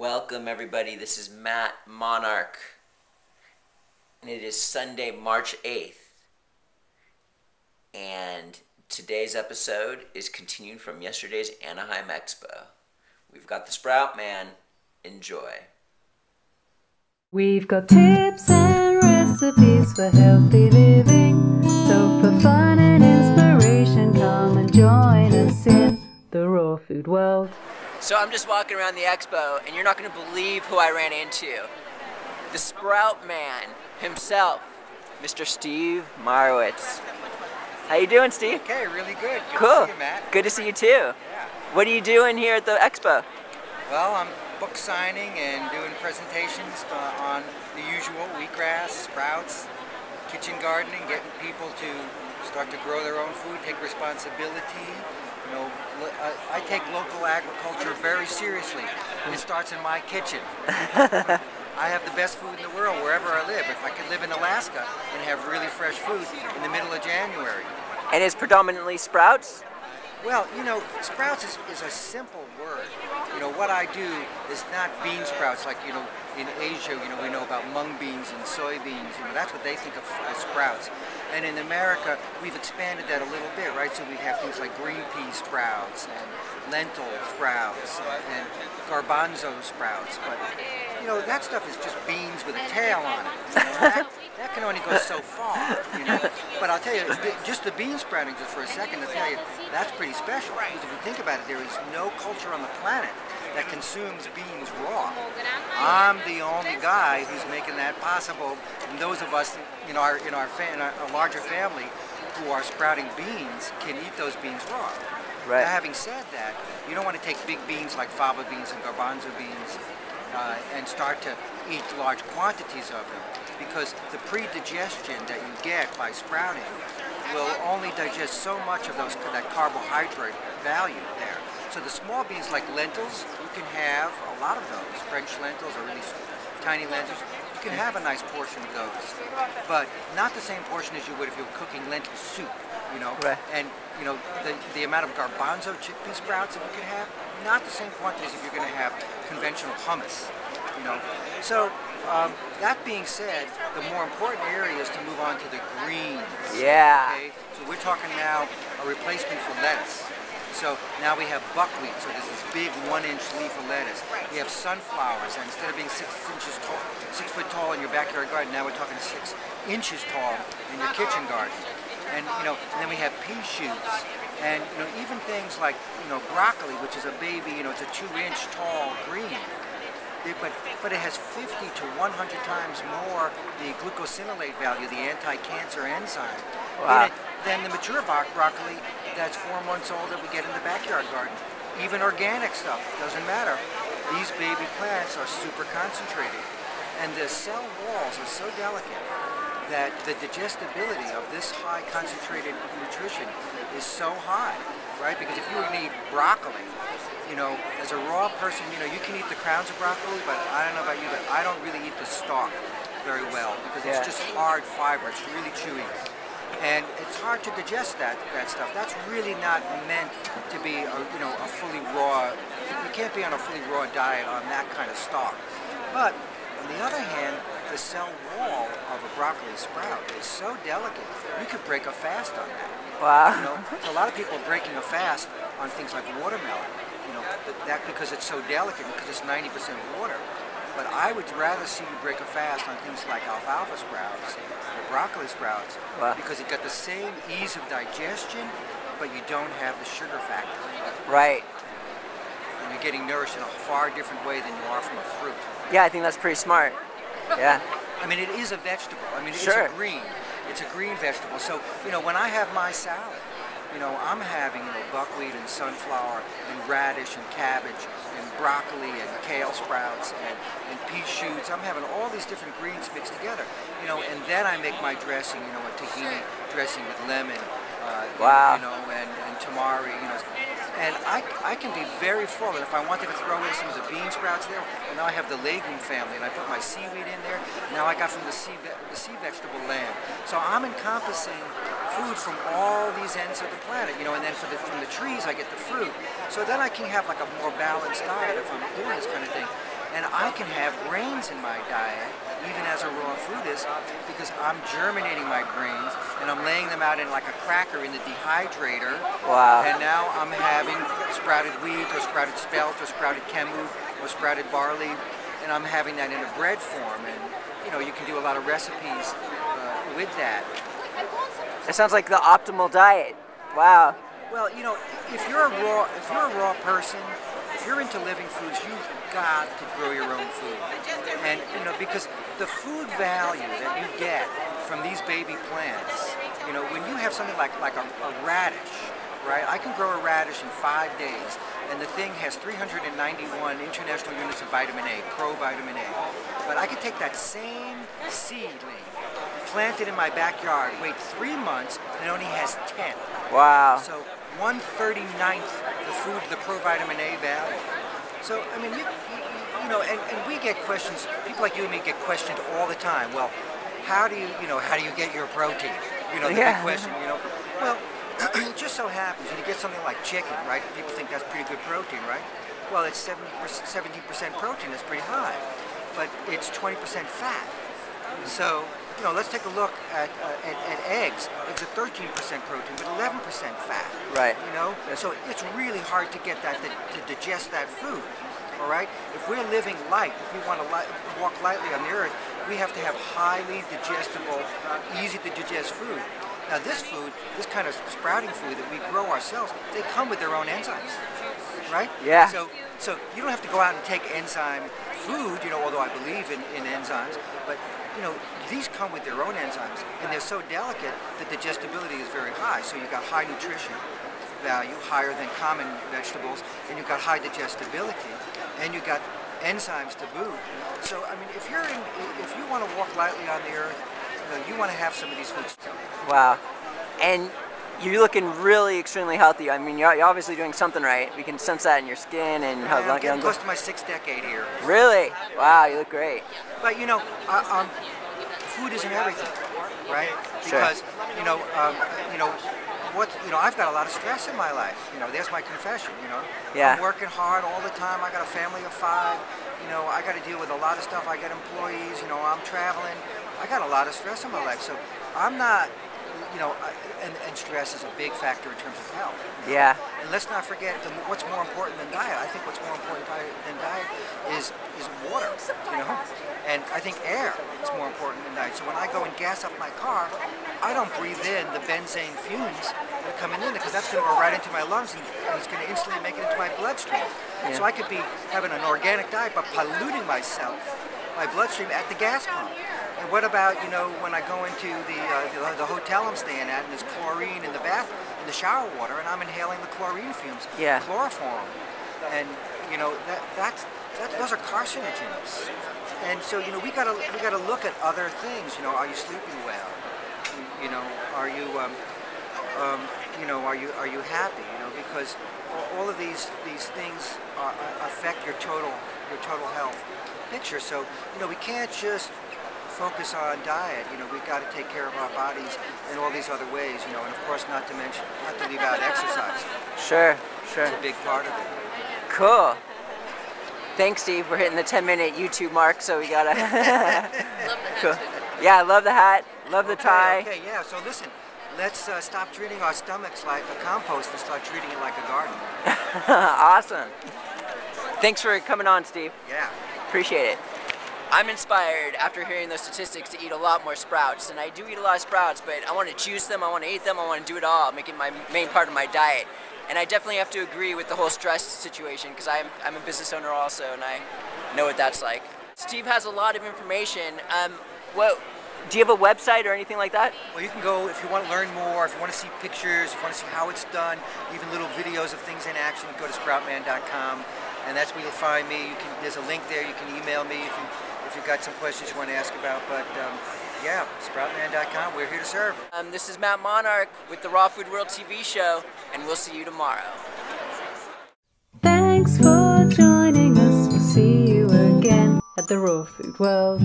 Welcome everybody, this is Matt Monarch, and it is Sunday, March 8th, and today's episode is continuing from yesterday's Anaheim Expo. We've got the Sproutman. Enjoy. We've got tips and recipes for healthy living, so for fun and inspiration, come and join us in the raw food world. So I'm just walking around the expo, and you're not going to believe who I ran into. The Sproutman himself, Mr. Steve Meyerowitz. How you doing, Steve? Okay, really good. Good Cool. to see you, Matt. Good to see you too. Yeah. What are you doing here at the expo? Well, I'm book signing and doing presentations on the usual wheatgrass, sprouts, kitchen gardening, getting people to start to grow their own food, take responsibility. You know, I take local agriculture very seriously. It starts in my kitchen. I have the best food in the world wherever I live. If I could live in Alaska and have really fresh food in the middle of January. And it's predominantly sprouts? Well, you know, sprouts is a simple word. You know, what I do is not bean sprouts like, you know, in Asia, you know, we know about mung beans and soybeans. You know, that's what they think of as sprouts. And in America, we've expanded that a little bit, right? So we have things like green pea sprouts and lentil sprouts and garbanzo sprouts. But, you know, that stuff is just beans with a tail on it. You know, that can only go so far, you know. But I'll tell you, just the bean sprouting, just for a second, to tell you, that's pretty special. Because if you think about it, there is no culture on the planet that consumes beans raw. I'm the only guy who's making that possible, and those of us in our larger family who are sprouting beans can eat those beans raw. Right. Now, having said that, you don't want to take big beans like fava beans and garbanzo beans and start to eat large quantities of them, because the pre-digestion that you get by sprouting will only digest so much of that carbohydrate value there. So the small beans like lentils, you can have a lot of those. French lentils or really tiny lentils, you can have a nice portion of those. But not the same portion as you would if you were cooking lentil soup, you know. Right. And, you know, the amount of garbanzo chickpea sprouts that you can have, not the same quantities if you're going to have conventional hummus, you know. So that being said, the more important area is to move on to the greens. Yeah. Okay? So we're talking now a replacement for lettuce. So now we have buckwheat, so there's this big 1-inch leaf of lettuce. We have sunflowers, and instead of being 6 foot tall in your backyard garden, now we're talking 6 inches tall in your kitchen garden. And you know, and then we have pea shoots, and you know, even things like, you know, broccoli, which is a baby, you know, it's a 2-inch tall green. But it has 50 to 100 times more the glucosinolate value, the anti-cancer enzyme, in it than the mature broccoli that's 4 months old that we get in the backyard garden. Even organic stuff, doesn't matter. These baby plants are super concentrated. And the cell walls are so delicate that the digestibility of this high concentrated nutrition is so high, right? Because if you were to eat broccoli, you know, as a raw person, you know, you can eat the crowns of broccoli, but I don't know about you, but I don't really eat the stalk very well because it's just hard fiber. It's really chewy. And it's hard to digest that stuff. That's really not meant to be, a fully raw. You can't be on a fully raw diet on that kind of stalk. But on the other hand, the cell wall of a broccoli sprout is so delicate. You could break a fast on that. Wow. You know, so a lot of people are breaking a fast on things like watermelon. You know, that because it's so delicate, because it's 90% water. But I would rather see you break a fast on things like alfalfa sprouts or broccoli sprouts, because it got the same ease of digestion, but you don't have the sugar factor. Right. And you're getting nourished in a far different way than you are from a fruit. Yeah, I think that's pretty smart. Yeah. I mean, it is a vegetable. I mean, Sure. it's a green. It's a green vegetable. So, you know, when I have my salad, you know, I'm having, you know, buckwheat and sunflower and radish and cabbage and broccoli and kale sprouts and pea shoots. I'm having all these different greens mixed together, you know, and then I make my dressing, you know, a tahini dressing with lemon, you know, and tamari, you know. And I can be very full, and if I wanted to throw in some of the bean sprouts there, and now I have the legume family, and I put my seaweed in there. Now I got from the sea vegetable land. So I'm encompassing food from all these ends of the planet, you know, and then from the trees I get the fruit. So then I can have like a more balanced diet if I'm doing this kind of thing. And I can have grains in my diet, even as a raw foodist, because I'm germinating my grains and I'm laying them out in like a cracker in the dehydrator. Wow. And now I'm having sprouted wheat or sprouted spelt or sprouted kemu or sprouted barley, and I'm having that in a bread form. And you know, you can do a lot of recipes with that. It sounds like the optimal diet. Wow. Well, you know, if you're a raw person, if you're into living foods, you've got to grow your own food. And you know, because the food value that you get from these baby plants, you know, when you have something like a radish, right? I can grow a radish in 5 days, and the thing has 391 international units of vitamin A, pro-vitamin A. But I can take that same seedling, plant it in my backyard, wait 3 months, and it only has 10. Wow. So 1/39th the food, the pro-vitamin A value. So, I mean, you know, and we get questions, people like you and me get questioned all the time. Well, how do you get your protein? You know, the big question, you know. Well, it just so happens when you get something like chicken, right? People think that's pretty good protein, right? Well, it's 17% protein, that's pretty high. But it's 20% fat. So, you know, let's take a look at eggs. Eggs are 13% protein, but 11% fat. Right. You know, so it's really hard to get that to digest that food. All right. If we're living light, if we want to walk lightly on the earth, we have to have highly digestible, easy to digest food. Now, this food, this kind of sprouting food that we grow ourselves, they come with their own enzymes, right? Yeah. So you don't have to go out and take enzyme food, you know, although I believe in enzymes, but you know, these come with their own enzymes, and they're so delicate that digestibility is very high. So you've got high nutrition value, higher than common vegetables, and you've got high digestibility, and you've got enzymes to boot. So I mean, if you want to walk lightly on the earth, you know, you want to have some of these foods. Wow. And you're looking really extremely healthy. I mean, you're obviously doing something right. We can sense that in your skin and how I'm getting close to my 6th decade here. Really? Wow, you look great. But you know, food isn't everything, right? Sure. Because you know, I've got a lot of stress in my life. You know, there's my confession. You know, Yeah. I'm working hard all the time. I got a family of 5. You know, I got to deal with a lot of stuff. I got employees. You know, I'm traveling. I got a lot of stress in my life, so I'm not. You know, and stress is a big factor in terms of health. Yeah. And let's not forget what's more important than diet. I think what's more important than diet is water, you know? And I think air is more important than diet. So when I go and gas up my car, I don't breathe in the benzene fumes that are coming in, because that's going to go right into my lungs, and it's going to instantly make it into my bloodstream. Yeah. So I could be having an organic diet but polluting my bloodstream at the gas pump. And what about, you know, when I go into the hotel I'm staying at, and there's chlorine in the shower water, and I'm inhaling the chlorine fumes, chloroform, and you know those are carcinogens. And so, you know, we gotta look at other things. You know, are you sleeping well? You know, are you are you happy? You know, because all of these things affect your total health picture. So, you know, we can't just focus on diet. You know, we've got to take care of our bodies in all these other ways, you know, and of course not to leave out exercise. Sure. It's a big part of it. Cool. Thanks, Steve. We're hitting the 10-minute YouTube mark, so we gotta. Love the hat. Cool. Yeah, I love the hat. Love the tie. Okay, yeah. So listen, let's stop treating our stomachs like a compost and start treating it like a garden. Awesome. Thanks for coming on, Steve. Yeah. Appreciate it. I'm inspired after hearing those statistics to eat a lot more sprouts, and I do eat a lot of sprouts, but I want to juice them, I want to eat them, I want to do it all, make it my main part of my diet. And I definitely have to agree with the whole stress situation, because I'm a business owner also, and I know what that's like. Steve has a lot of information. Do you have a website or anything like that? Well, you can go, if you want to learn more, if you want to see pictures, if you want to see how it's done, even little videos of things in action, you can go to Sproutman.com, and that's where you'll find me. There's a link there. You can email me if you've got some questions you want to ask about. But yeah, Sproutman.com. We're here to serve. This is Matt Monarch with the Raw Food World TV show, and we'll see you tomorrow. Thanks for joining us. We'll see you again at the Raw Food World.